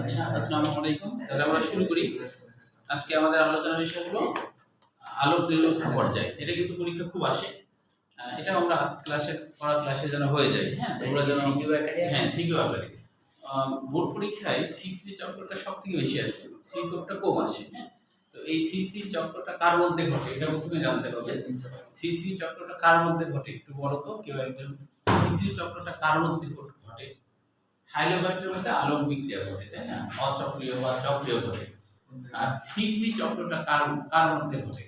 আচ্ছা, আসসালামু আলাইকুম। তাহলে আমরা শুরু করি। আজকে আমাদের আলোচনার বিষয় হলো আলোক নিরপেক্ষ পর্যায়। এটা কিন্তু পরীক্ষা খুব আসে। এটা আমরা ক্লাসে যেন হয়ে যায়। হ্যাঁ, তোমরা যেন সিকিউ আকারে। হ্যাঁ, সিকিউ আকারে। বোর্ড পরীক্ষায় C3 চক্রটা সবথেকে বেশি আসে। C4টা কম আসে। হ্যাঁ, তো এই C3 চক্রটা কার মধ্যে ঘটে এটা প্রথমে জানতে হবে। C3 চক্রটা কার মধ্যে ঘটে একটু বলো তো, কেউ একজন। C3 চক্রটা কার মধ্যে ঘটে? থাইলোবাইটের মধ্যে আলোক বিক্রিয়া ঘটে, তাই না? অচক্রীয় বা চক্রীয় ঘটে। আর C3 চক্রটা কার মধ্যে ঘটে?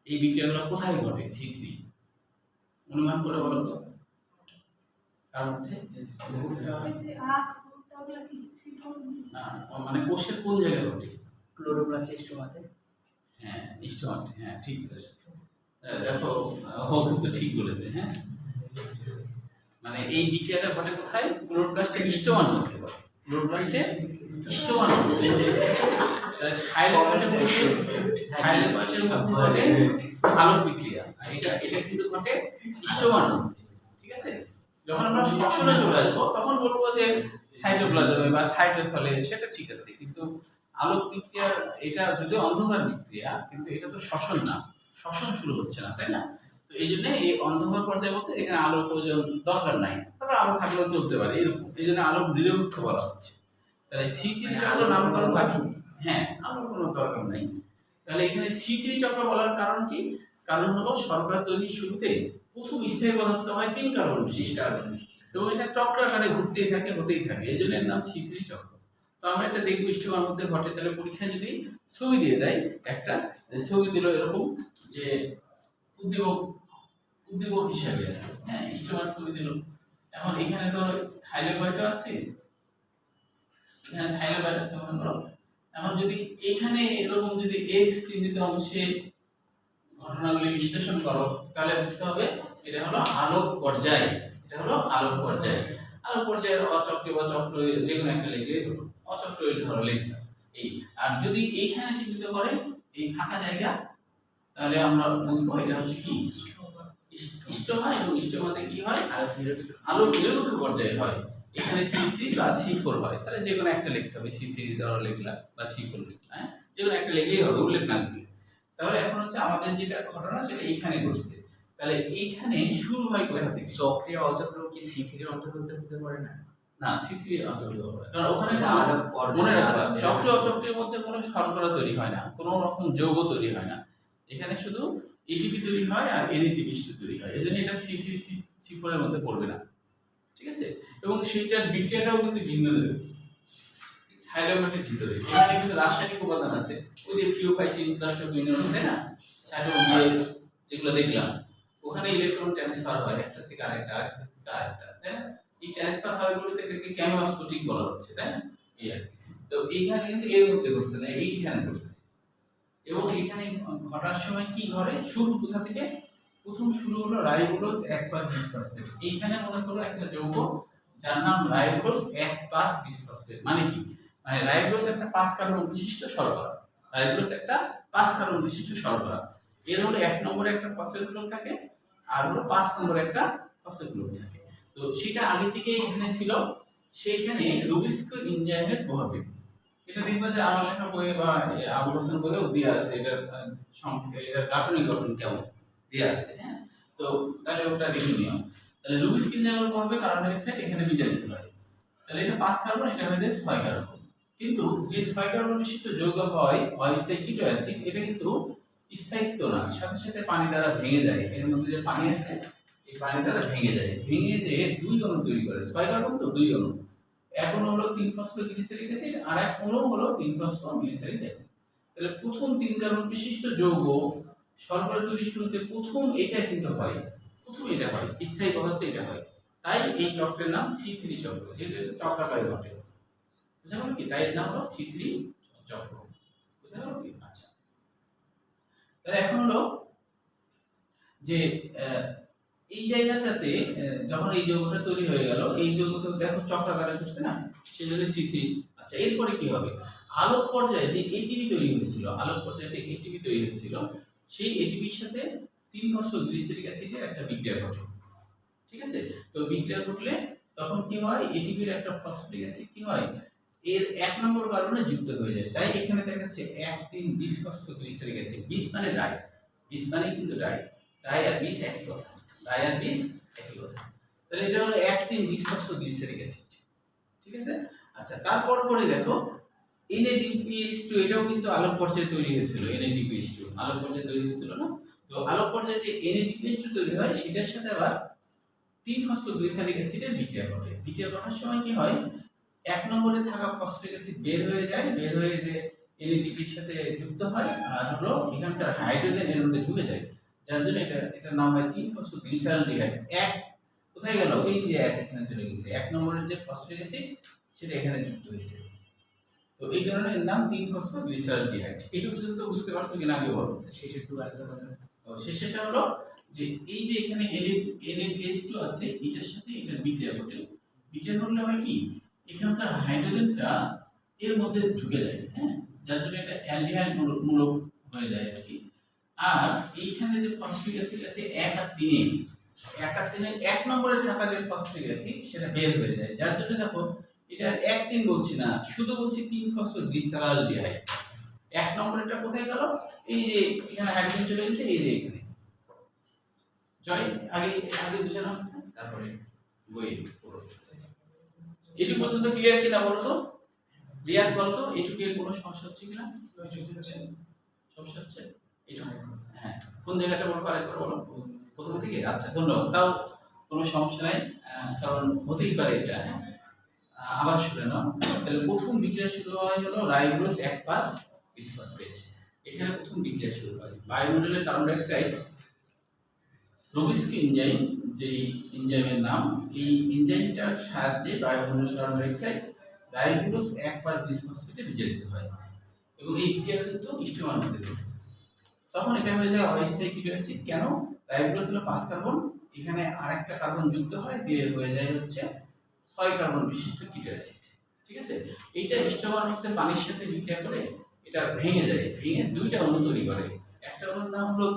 এই বিক্রিয়াগুলো কোথায় ঘটে? C3 অনুমান করে বলো তো, কার মধ্যে? মানে কোষের কোন জায়গায় ঘটে? ক্লোরোপ্লাস্ট স্ট্রোমাতে। হ্যাঁ, স্ট্রোমাতে। হ্যাঁ, ঠিক আছে। দেখো, ও কিন্তু ঠিক বলেছে। হ্যাঁ, মানে এই বিক্রিয়াটা ঘটে কোথায়? ক্লোরোপ্লাস্টের স্ট্রোমার মধ্যে ঘটে। ক্লোরোপ্লাস্টের স্ট্রোমার মধ্যে। তাহলে থাইলোবাইটের মধ্যে ঘটে আলোক বিক্রিয়া। এটা কিন্তু ঘটে স্ট্রোমার মধ্যে। ঠিক আছে? যখন আমরা শ্বসনে চলে আসবো তখন বলবো যে সাইটোপ্লাজমে বা সাইটোসলে, সেটা ঠিক আছে। কিন্তু আলোক বিক্রিয়া এটা যদিও অন্ধকার বিক্রিয়া, কিন্তু এটা তো শ্বসন না, শ্বসন শুরু হচ্ছে না, তাই না? তো এই জন্য এই অন্ধকার পর্যায়ে বলতে এখানে আলোর প্রয়োজন দরকার নাই, তবে আলো থাকলেও চলতে পারে এরকম। এই জন্য আলোক নিরপেক্ষ বলা হচ্ছে। তাহলে C3 চক্র নামকরণ ভাবি। হ্যাঁ, আলোর কোনো দরকার নাই। তাহলে এখানে C3 চক্র বলার কারণ কি? কারণ হলো শর্করা তৈরির শুরুতে প্রথম স্থায়ী পদার্থ হয় 3 কার্বন বিশিষ্ট এবং এটা চক্র আকারে ঘুরতেই থাকে, হতেই থাকে। এই জন্য এর নাম C3 চক্র। তো আমরা এটা দেখবো স্টোমার মধ্যে ঘটে। তাহলে পরীক্ষায় যদি ছবি দিয়ে দেয়, একটা ছবি দিল এরকম যে উদ্দীপক হিসাবে, হ্যাঁ, স্টোমার ছবি দিল। এখন এখানে তো থাইলোবাইট আছে, এখানে থাইলোবাইট আছে মনে করো। এখন যদি এখানে এরকম যদি X চিহ্নিত অংশে ঘটনাগুলি বিশ্লেষণ করো, তাহলে বুঝতে হবে এটা হলো আলোক পর্যায়। এটা হলো আলোক পর্যায়। আলোক পর্যায়ের অচক্রীয় বা চক্রীয় যে কোনো একটা লিখলেই হলো। অচক্রীয় ধরো লিখলাম এই। আর যদি এইখানে চিহ্নিত করে এই ফাঁকা জায়গা, তাহলে আমরা বলবো এটা হচ্ছে কি স্টোমা। এবং স্টোমাতে কি হয়? আলোক নিরপেক্ষ পর্যায়ে হয়। এখানে C3 বা C4 হয়। তাহলে যে কোনো একটা লিখতে হবে। C3 ধরো লিখলাম বা C4 লিখলাম, হ্যাঁ, যে কোনো একটা লিখলেই হবে, উল্লেখ না করলে। তাহলে এখন হচ্ছে আমাদের যেটা ঘটনা সেটা এইখানে ঘটছে। তাহলে এইখানে শুরু হয় কোথা থেকে? চক্রীয় অচক্রীয় কি C3 এর অন্তর্ভুক্ত হতে পারে না? না, C3 অন্তর্ভুক্ত হবে, কারণ ওখানে মনে রাখতে হবে চক্রীয় অচক্রীর মধ্যে কোনো শর্করা তৈরি হয় না, কোনো রকম যৌগ তৈরি হয় না। এখানে শুধু ATP তৈরি হয় আর NADP তৈরি হয়। এজন্য এটা C3 C4 এর মধ্যে পড়বে না। ঠিক আছে? এবং সেইটার বিক্রিয়াটাও কিন্তু ভিন্ন দেবে। থাইলোবাইটের ভিতরে এখানে কিন্তু রাসায়নিক উপাদান আছে। ওই যে ফিওফাইটিন প্লাস্টোকুইনোন, তাই না? সাইটোবিএল যেগুলো দেখলাম, ওখানে ইলেকট্রন ট্রান্সফার হয় একটা থেকে আরেকটা, তাই না? এই ট্রান্সফার হয় বলতে এটাকে কেমোস্ফটিক বলা হচ্ছে, তাই না? এই আর কি। তো এইখানে কিন্তু এর মধ্যে ঘটছে না, এইখানে ঘটছে। এবং এখানে ঘটার সময় কি ঘটে? শুরু কোথা থেকে? প্রথম শুরু হলো রাইবোলোজ 1,5 বিসফসফেট। এইখানে মনে করো একটা যৌগ যার নাম রাইবোলোজ 1,5 বিসফসফেট। মানে কি? মানে রাইবোলোজ একটা 5 কার্বন বিশিষ্ট শর্করা। রাইবোলোজ একটা 5 কার্বন বিশিষ্ট শর্করা। এর হলো 1 নম্বরে একটা ফসফেট গ্রুপ থাকে আর হলো 5 নম্বরে একটা ফসফেট গ্রুপ থাকে। তো সেটা আগে থেকে এখানে ছিল। সেইখানে রুবিস্কো এনজাইমের প্রভাবে, এটা দেখবে যে আমার লেখা বইয়ে বা আবুল হোসেন বইয়েও দেয়া আছে, এটার এটার গাঠনিক গঠন কেমন দেয়া আছে। হ্যাঁ, তো তাহলে ওটা দেখে নিও। তাহলে রুবিস্কো এনজাইমের প্রভাবে কার্বন ডাইঅক্সাইড এখানে বিজারিত হয়। তাহলে এটা 5 কার্বন, এটা হয়ে যায় 6 কার্বন। কিন্তু যে 6 কার্বন বিশিষ্ট যৌগ হয় অস্থায়ী কিটো অ্যাসিড, এটা কিন্তু স্থায়িত্ব না, সাথে সাথে পানি দ্বারা ভেঙে যায়। এর মধ্যে যে পানি আছে এই পানি দ্বারা ভেঙে যায়, ভেঙে দিয়ে 2 অণু তৈরি করে। 6 কার্বন তো 2 অণু। এক অণু হলো 3-ফসফোগ্লিসারিক অ্যাসিড আর এক অণু হলো 3-ফসফোগ্লিসারিক অ্যাসিড। তাহলে প্রথম 3 কার্বন বিশিষ্ট যৌগ শর্করা তৈরির শুরুতে প্রথম এটা কিন্তু হয়, প্রথম এটা হয়, স্থায়ী পদার্থ এটা হয়। তাই এই চক্রের নাম C3 চক্র, যেটা চক্রাকারে ঘটে। বুঝা গেল কি? তাই এর নাম হলো C3 চক্র। বুঝা গেল কি? আচ্ছা, তাহলে এখন হলো যে এই জায়গাটাতে যখন এই যৌগটা তৈরি হয়ে গেল, এই যৌগটা দেখো চক্রাকারে ঘটছে না, সেজন্য C3। আচ্ছা, এরপরে কি হবে? আলোক পর্যায়ে যে ATP তৈরি হয়েছিল, আলোক পর্যায়ে যে ATP তৈরি হয়েছিল, সেই ATPর সাথে 3-ফসফোগ্লিসারিক অ্যাসিডের একটা বিক্রিয়া ঘটে। ঠিক আছে? তো বিক্রিয়া ঘটলে তখন কি হয় এটিপির একটা ফসফরিক অ্যাসিড কি হয় এর 1 নম্বর কার্বনে যুক্ত হয়ে যায়। তাই এখানে দেখাচ্ছে 1,3 বিসফসফোগ্লিসারিক অ্যাসিড। বিস মানে ডাই, বিস মানে কিন্তু ডাই, ডাই আর বিস একই কথা, ডাই আর বিস একই কথা। তাহলে এটা হলো 1,3 বিসফসফোগ্লিসারিক অ্যাসিড, ঠিক আছে। আচ্ছা, তারপর পরে দেখো NADPH2, এটাও কিন্তু আলোক পর্যায়ে তৈরি হয়েছিল। NADPH2 আলোক পর্যায়ে তৈরি হয়েছিল না? তো আলোক পর্যায়ে যে NADPH2 তৈরি হয় সেটার সাথে আবার 3-ফসফোগ্লিসারিক অ্যাসিডের বিক্রিয়া ঘটে। বিক্রিয়া ঘটার সময় কি হয় 1 নম্বরে থাকা ফসফরিক অ্যাসিড বের হয়ে যায়, বের হয়ে যে NADP এর সাথে যুক্ত হয় আর হলো এখানকার হাইড্রোজেন এর মধ্যে ঢুকে যায়, যার জন্য এটার নাম হয় 3-ফসফোগ্লিসালডিহাইড। এক কোথায় গেল? এই যে এক এখানে চলে গেছে, 1 নম্বরের যে ফসফরিক অ্যাসিড সেটা এখানে যুক্ত হয়েছে। তো এই কারণে এর নাম 3-ফসফোগ্লিসালডিহাইড। এটুকু পর্যন্ত বুঝতে পারছো কিনা আগে বলো। শেষে একটু আসতে পারবে। শেষেরটা হলো যে এই যে এখানে NADH2 আছে এটার সাথে এটার বিক্রিয়া ঘটে। বিক্রিয়া ঘটলে হয় কি এখানকার হাইড্রোজেনটা এর মধ্যে ঢুকে যায়, হ্যাঁ, যার জন্য এটা অ্যালডিহাইড মূলক হয়ে যায় আর কি। আর এইখানে যে ফসফরিক অ্যাসিড আছে 1 আর 3, 1 আর 3 1 নম্বরে থাকা যে ফসফরিক অ্যাসিড সেটা বের হয়ে যায়, যার জন্য দেখো এটা 1-3 বলছি না, শুধু বলছি 3-ফসফোগ্লিসালডিহাইড। 1 নম্বরেরটা কোথায় গেল? এই যে এখানে হাইড্রোজেন চলে গেছে, এই যে এখানে জয় আগে বুঝানো, তারপরে বই পুরো এটুকু পর্যন্ত ক্লিয়ার কিনা বলতো? ক্লিয়ার বলতো? এটুকু এর কোনো সমস্যা হচ্ছে কিনা? সমস্যা হচ্ছে এটুকু? হ্যাঁ, কোন জায়গাটা বলবো আরেকবার বলো প্রথম থেকে। আচ্ছা, ধন্যবাদ। তাও কোনো সমস্যা নাই, কারণ হতেই পারে এটা। হ্যাঁ, আবার শুনে নাও। তাহলে প্রথম বিক্রিয়া শুরু হয় হলো রাইবোজ 1,5 বিসফসফেট। এখানে প্রথম বিক্রিয়া শুরু হয় বায়ুমণ্ডলের কার্বন ডাই অক্সাইড রবিস্কি এনজাইম, যে এনজাইমের নাম, এই এনজাইমটার সাহায্যে বায়ুমণ্ডলের কার্বন ডাই অক্সাইড রাইবোজ 1,5 বিসফসফেটে বিচলিত হয় এবং এই বিক্রিয়াটা কিন্তু ইস্টোমান হতে থাকে। তখন এটা হয়ে যায় অস্থায়ী কিটো অ্যাসিড। কেন? রাইবোজ হলো 5 কার্বন, এখানে আরেকটা কার্বন যুক্ত হয়, দিয়ে হয়ে যায় হচ্ছে 6 কার্বন বিশিষ্ট কিটো অ্যাসিড, ঠিক আছে। এইটা ইস্টোমান হতে পানির সাথে বিক্রিয়া করে এটা ভেঙে যায়, ভেঙে দুইটা অণু তৈরি করে। একটা অণুর নাম হলো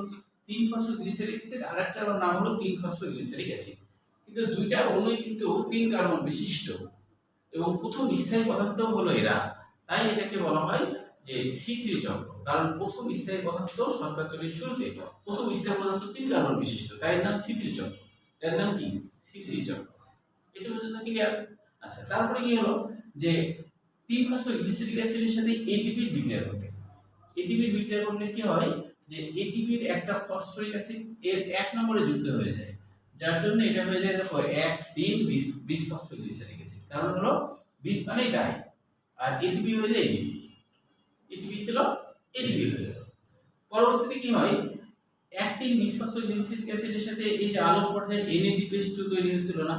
3-ফসফোগ্লিসারিক অ্যাসিড, আরেকটার নাম হলো 3-ফসফোগ্লিসারিক অ্যাসিড। কিন্তু দুইটা অণুই কিন্তু 3 কার্বন বিশিষ্ট এবং প্রথম স্থায়ী পদার্থ হলো এরা। তাই এটাকে বলা হয় যে C3 চক্র, কারণ প্রথম স্থায়ী পদার্থ শর্করা তৈরির শুরুতে প্রথম স্থায়ী পদার্থ 3 কার্বন বিশিষ্ট, তাই এর নাম C3 চক্র। এর নাম কি? C3 চক্র। এটা পর্যন্ত ক্লিয়ার? আচ্ছা, তারপরে কি হলো যে 3-ফসফোগ্লিসারিক অ্যাসিডের সাথে ATP এর বিক্রিয়া ঘটে। ATP এর বিক্রিয়া ঘটলে কি হয় যে ATP এর একটা ফসফরিক অ্যাসিড এর 1 নম্বরে যুক্ত হয়ে যায়, যার জন্য এটা হয়ে যায় দেখো 1,3 বিসফসফোগ্লিসারিক অ্যাসিড। কারণ হলো বিস মানে ডাই আর ATP হয়ে যায় ATP, ATP ছিল ATP হয়ে গেল। পরবর্তীতে কি হয় 1,3 বিসফসফোগ্লিসারিক অ্যাসিডের সাথে এই যে আলোক পর্যায়ে NADPH2 তৈরি হয়েছিল না,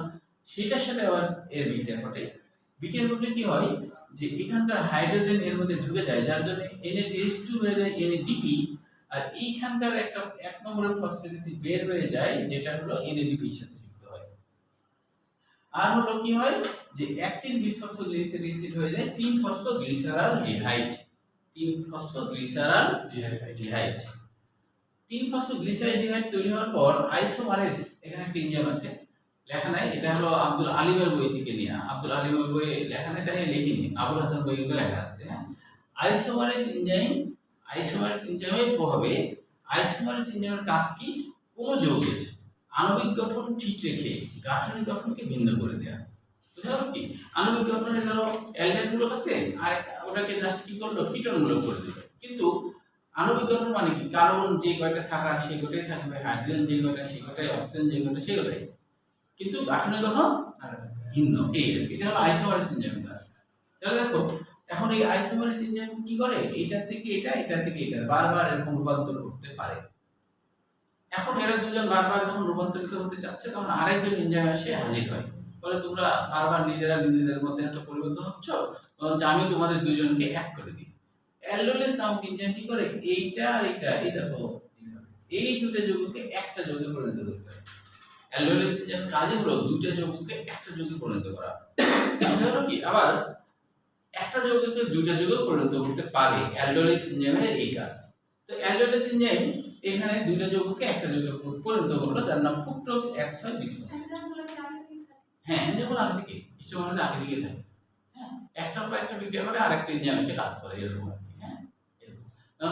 সেটার সাথে আবার এর বিক্রিয়া ঘটে। বিক্রিয়া ঘটলে কি হয় যে এখানকার হাইড্রোজেন এর মধ্যে ঢুকে যায়, যার জন্য NADH2 হয়ে যায় NADP, আর এইখানকার একটা 1 নম্বরের ফসফরিক অ্যাসিড বের হয়ে যায়, যেটা হলো NADP এর সাথে যুক্ত হয়। আর হলো কি হয় যে 1,3 বিসফসফোগ্লিসারিক অ্যাসিড হয়ে যায় 3-ফসফোগ্লিসারালডিহাইড, 3-ফসফোগ্লিসারালডিহাইড। 3-ফসফোগ্লিসারালডিহাইড তৈরি হওয়ার পর আইসোমারেজ, এখানে একটা এনজাইম আছে, লেখা নাই, এটা হলো আব্দুল আলিমের বই থেকে নেওয়া। আব্দুল আলিমের বইয়ে লেখা নাই, তাই লিখিনি, আবুল হাসান বইয়ে লেখা আছে। হ্যাঁ, আইসোমারেজ এনজাইমের প্রভাবে আইসোমারেজ এনজাইমের কাজ কি? কোন যৌগের আণবিক গঠন ঠিক রেখে গাঠনিক গঠনকে ভিন্ন করে দেয়া। বুঝা গেল কি? আণবিক গঠনে ধরো অ্যালডিহাইড মূলক আছে আর ওটাকে জাস্ট কি করলো কিটোন মূলক করে দিল। কিন্তু আণবিক গঠন মানে কি? কার্বন যে কয়টা থাকার সেই কয়টাই থাকবে, হাইড্রোজেন যে কয়টা সেই কয়টাই, অক্সিজেন যে কয়টা সেই কয়টাই, কিন্তু গাঠনিক গঠন ভিন্ন। এটা হলো আইসোমারেজ এনজাইমের কাজ। তাহলে দেখো এখন এই আইসোমারেজ এনজাইম কি করে? এটা থেকে এটা, এটা থেকে এটা বারবার এরকম রূপান্তর করতে পারে। এখন এরা দুজন বারবার যখন রূপান্তরিত হতে চাচ্ছে, তখন আরেকজন এনজাইম এসে হাজির হয়, বলে তোমরা বারবার নিজেদের মধ্যে এত পরিবর্তন হচ্ছ, আমি তোমাদের দুজনকে এক করে দিই। অ্যালডোলেস নামক এনজাইম কি করে? এইটা আর এইটা, এই দেখো এই দুটো যৌগকে একটা যৌগে পরিণত করতে পারে। অ্যালডোলেস এনজাইম কাজে হলো দুটো যৌগকে একটা যৌগে পরিণত করা। বুঝলো কি? আবার একটা যৌগকে দুইটা যৌগে পরিণত করতে পারে অ্যালডোলেস এনজাইমের এই কাজ। তো অ্যালডোলেস এনজাইম এখানে দুইটা যৌগকে একটা যৌগে পরিণত করলো, যার নাম ফ্রুক্টোজ 1,6 বিসফসফেট। হ্যাঁ এনজাইমগুলো আগে দিকে হিস্টোকেমিস্ট্রি আগে দিকে থাকে। হ্যাঁ একটার পর একটা বিক্রিয়া করে আরেকটা এনজাইম এসে কাজ করে এরকম আর কি। হ্যাঁ এরকম।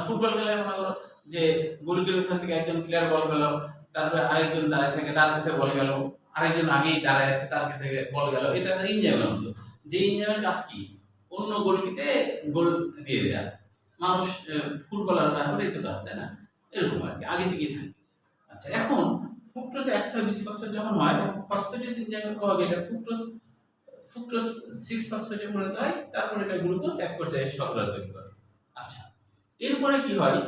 ফুটবল খেলায় মনে করো যে গোলকিপার ওখান থেকে একজন প্লেয়ার বল গেল, তারপরে আরেকজন দাঁড়ায় থাকে, তার কাছে বল গেল, আরেকজন আগেই দাঁড়ায় আছে, তার কাছে বল গেল, এটা এনজাইমের মতো। যে এনজাইমের কাজ কি অন্য গোলটিতে গোল দিয়ে দেয়া। মানুষ ফুটবলাররা করে তো কাজ, তাই না? এরকম আর কি আগে দিকে থাকে। আচ্ছা এখন ফ্রুক্টোজ 120 ফসফেট যখন হয় তখন ফসফেটেজ এনজাইমের প্রভাবে এটা ফ্রুক্টোজ 6 ফসফেটে পরিণত হয়, তারপর এটা গ্লুকোজ এক পর্যায়ে শর্করা তৈরি করে। আচ্ছা এরপরে কি হয়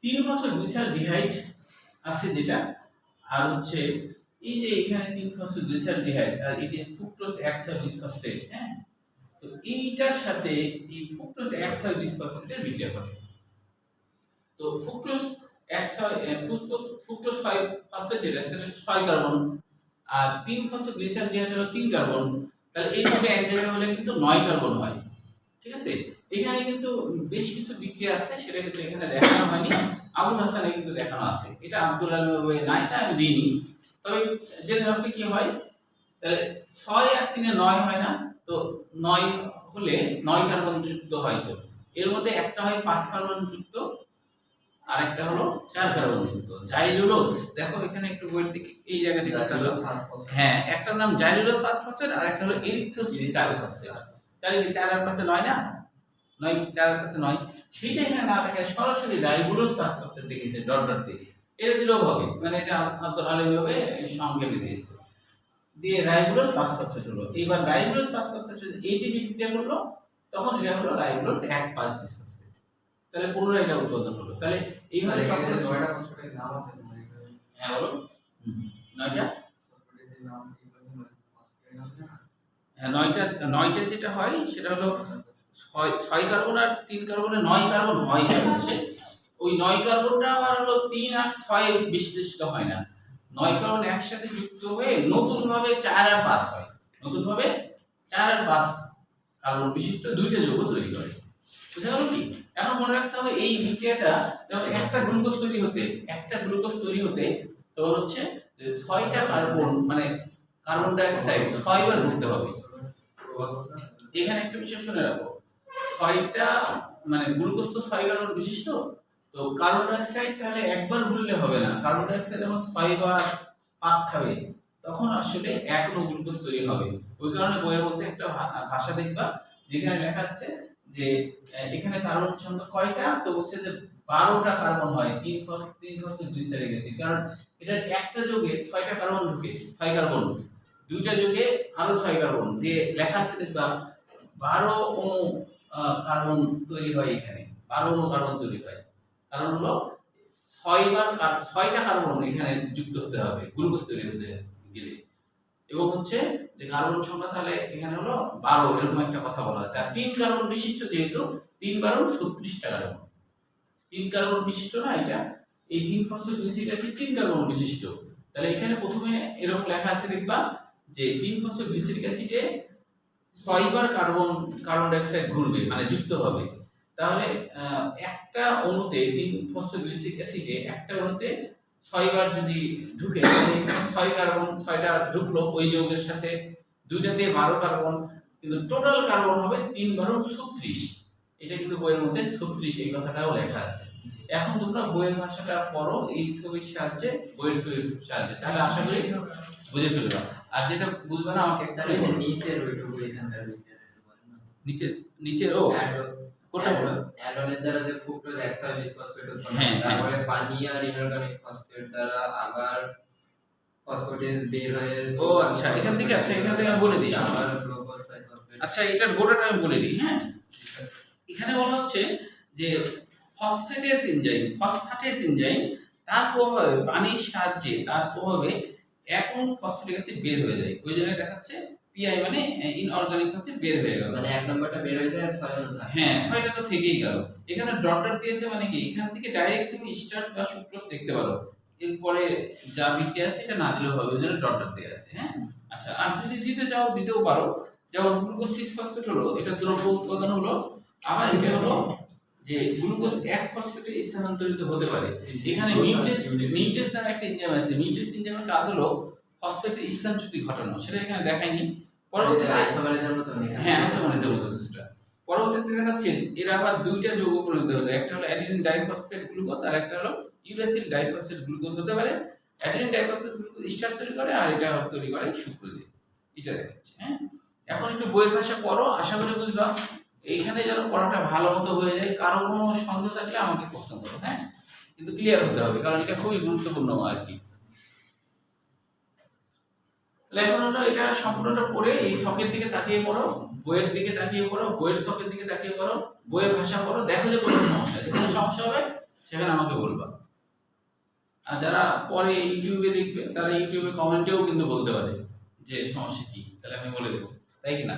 3 ফসফোগ্লিসালডিহাইড আছে যেটা, আর হচ্ছে এই যে এখানে 3 ফসফোগ্লিসালডিহাইড আর এটা ফ্রুক্টোজ 120 ফসফেট। হ্যাঁ তো এইটার সাথে এই ফ্রুক্টোজ 120 ফসফেটের বিক্রিয়া করে। তো ফ্রুক্টোজ 5 ফসফেট যেটা সেটা 6 কার্বন, আর 3 ফসফোগ্লিসালডিহাইড হলো 3 কার্বন, তাহলে এইভাবে এক জায়গায় হলে কিন্তু 9 কার্বন হয়। ঠিক আছে? এখানে কিন্তু বেশ কিছু বিক্রিয়া আছে, সেটা কিন্তু এখানে দেখানো হয়নি, আবুল হাসানে কিন্তু দেখানো আছে। এটা আব্দুল আলমের বইয়ে নাই, তাই আমি দিইনি। তবে জেনে রাখতে কি হয়, তাহলে 6 আর 3 এ 9 হয় না, তো 9 হলে 9 কার্বন যুক্ত হয়। তো এর মধ্যে একটা হয় 5 কার্বন যুক্ত আর একটা হলো 4 কার্বন যুক্ত জাইলুলোজ। দেখো এখানে একটু বইয়ের দিকে এই জায়গাটা দেখালো। হ্যাঁ একটার নাম জাইলুলোজ 5 ফসফেট আর একটা হলো এরিথ্রোজ 4 ফসফেট। তাহলে কি 4 আর 5 এ 9 না? 9 4 আর 5 এ 9। সেইটা এখানে না থাকে, সরাসরি রাইবোলোজ 5 ফসফেট দিয়েছে ডট ডট দিয়ে। এটা দিলেও হবে, মানে এটা আব্দুল আলম হবে সংক্ষেপে দিয়েছে। দিয়ে রাইবোলোজ 5 ফসফেট হলো। এবার রাইবোলোজ 5 ফসফেট এটিপি বিক্রিয়া করলো, তখন এটা হলো রাইবোলোজ 1,5 বিসফসফেট। তাহলে পুনরায় এটা উৎপাদন হলো। তাহলে এইভাবে চক্রে 9টা ফসফেটের নাম আছে। হ্যাঁ বলো 9টা ফসফেটের নাম হ্যাঁ 9টা যেটা হয় সেটা হলো 6 কার্বন আর 3 কার্বনে 9 কার্বন হয়। হচ্ছে ওই 9 কার্বনটা আবার হলো 3 আর 6 বিশ্লিষ্ট হয় না, 9 কার্বন একসাথে যুক্ত হয়ে নতুন ভাবে 4 আর 5 হয়। নতুন ভাবে 4 আর 5 কার্বন বিশিষ্ট দুইটা যৌগ তৈরি করে। বুঝা গেল কি? এখন মনে রাখতে হবে এই বিক্রিয়াটা যখন একটা গ্লুকোজ তৈরি হতে তখন হচ্ছে যে 6টা কার্বন মানে কার্বন ডাই অক্সাইড 6 বার ঢুকতে হবে। এখানে একটা বিষয় শুনে রাখো, 6টা মানে গ্লুকোজ তো 6 কার্বন বিশিষ্ট, তো কার্বন ডাই অক্সাইড তাহলে একবার ভুললে হবে না। কার্বন ডাই অক্সাইড যখন 6 বার পাক খাবে তখন আসলে এক অণু গ্লুকোজ তৈরি হবে। ওই কারণে বইয়ের মধ্যে একটা ভাষা দেখবা যেখানে লেখা আছে যে এখানে কার্বন সংখ্যা কয়টা, তো বলছে যে 12টা কার্বন হয় 3 ফসফোগ্লিসারিক অ্যাসিড। কারণ এটার একটা যোগে 6টা কার্বন ঢুকে, 6 কার্বন, দুইটা যোগে আরো 6 কার্বন, যে লেখা আছে দেখবা 12 অণু কার্বন তৈরি হয়। এখানে 12 অণু কার্বন তৈরি হয়, কারণ হলো 6টা কার্বন এখানে যুক্ত হতে হবে গ্লুকোজ তৈরি হতে গেলে। এবং হচ্ছে যে কার্বন সংখ্যা তাহলে এখানে হলো 12, এরকম একটা কথা বলা আছে। আর 3 কার্বন বিশিষ্ট, যেহেতু 3 12 36টা কার্বন, 3 কার্বন বিশিষ্ট না এটা, এই 3 ফসফোগ্লিসারিক অ্যাসিড 3 কার্বন বিশিষ্ট। তাহলে এখানে প্রথমে এরকম লেখা আছে দেখবা যে 3 ফসফোগ্লিসারিক অ্যাসিডে 6 বার কার্বন ডাই অক্সাইড ঘুরবে মানে যুক্ত হবে। তাহলে একটা অণুতে 3 ফসফোগ্লিসারিক অ্যাসিডে একটা অণুতে 6 বার যদি ঢুকে, তাহলে এখানে 6 কার্বন 6টা ঢুকলো ওই যৌগের সাথে, দুইটাতে 12 কার্বন, কিন্তু টোটাল কার্বন হবে 3 12 36। এটা কিন্তু বইয়ের মধ্যে 36 এই কথাটাও লেখা আছে। এখন তোমরা বইয়ের ভাষাটা পড়ো এই ছবির সাহায্যে, বইয়ের ছবির সাহায্যে, তাহলে আশা করি বুঝে ফেলবা। আর যেটা বুঝবে না আমাকে একটা নিচের ওইটুকু এখানকার নিচের ও কোনটা বলো, অ্যাডনের দ্বারা যে ফ্রুক্টোজ 120 ফসফেট উৎপন্ন হয়, তারপরে পানি আর ইনঅর্গানিক ফসফেট দ্বারা আবার ফসফেটেজ বের হয়ে। ও আচ্ছা এখান থেকে আমি বলে দিই আবার গ্লুকোজ 6 ফসফেট। আচ্ছা এটার গোটাটা আমি বলে দিই। হ্যাঁ এখানে বলা হচ্ছে যে ফসফেটেজ এনজাইম তার প্রভাবে পানির সাহায্যে তার প্রভাবে এক অণু ফসফেটিক অ্যাসিড বের হয়ে যায়। ওই জন্য দেখাচ্ছে পিআই মানে ইনঅর্গানিক অ্যাসিড বের হয়ে গেল, মানে এক নাম্বারটা বের হয়ে যায় 6 অণু থাকে। হ্যাঁ 6টা তো থেকেই গেল। এখানে ডট ডট দিয়েছে মানে কি এখান থেকে ডাইরেক্ট তুমি স্টার্চ বা সুক্রোজ দেখতে পারো, এরপরে যা বিক্রিয়া আছে এটা না দিলেও হবে, ওই জন্য ডট ডট দিয়ে আছে। হ্যাঁ আচ্ছা আর যদি দিতে চাও দিতেও পারো, যেমন গ্লুকোজ 6 ফসফেট হলো, এটা দ্রব্য উৎপাদন হলো, আবার এটা হলো যে গ্লুকোজ 1 ফসফেটে স্থানান্তরিত হতে পারে। এখানে মিউটেজ নামে একটা এনজাইম আছে। মিউটেজ এনজাইমের কাজ হলো ফসফেটের স্থানচ্যুতি ঘটানো, সেটা এখানে দেখায়নি। পরবর্তীতে আইসোমারেজের মতো হ্যাঁ আইসোমারেজের মতো কিছুটা। পরবর্তীতে দেখাচ্ছেন এরা আবার দুইটা যৌগ পরিণত হয়েছে, একটা হলো অ্যাডিনিন ডাইফসফেট গ্লুকোজ আর একটা হলো ইউরাসিল ডাইফসফেট গ্লুকোজ হতে পারে। অ্যাডিনিন ডাইফসফেট গ্লুকোজ স্টার্চ তৈরি করে আর এটা তৈরি করে সুক্রোজ, এটা দেখাচ্ছে। হ্যাঁ, এখন একটু বইয়ের ভাষা পড়ো, আশা করি বুঝলাম। এইখানে যেন পড়াটা ভালো মতো হয়ে যায়, কারো কোনো সন্দেহ থাকলে আমাকে প্রশ্ন করো। হ্যাঁ, কিন্তু ক্লিয়ার হতে হবে, কারণ এটা খুবই গুরুত্বপূর্ণ আর কি। তাহলে এখন হলো এটা সম্পূর্ণটা পড়ে এই ছকের দিকে তাকিয়ে পড়ো, বইয়ের দিকে তাকিয়ে পড়ো, বইয়ের ছকের দিকে তাকিয়ে পড়ো, বইয়ের ভাষা পড়ো, দেখো যে কোনো সমস্যা, যেখানে সমস্যা হবে সেখানে আমাকে বলবা। আর যারা পরে ইউটিউবে দেখবে তারা ইউটিউবে কমেন্টেও কিন্তু বলতে পারে যে সমস্যা কি, তাহলে আমি বলে দেবো, তাই কি না?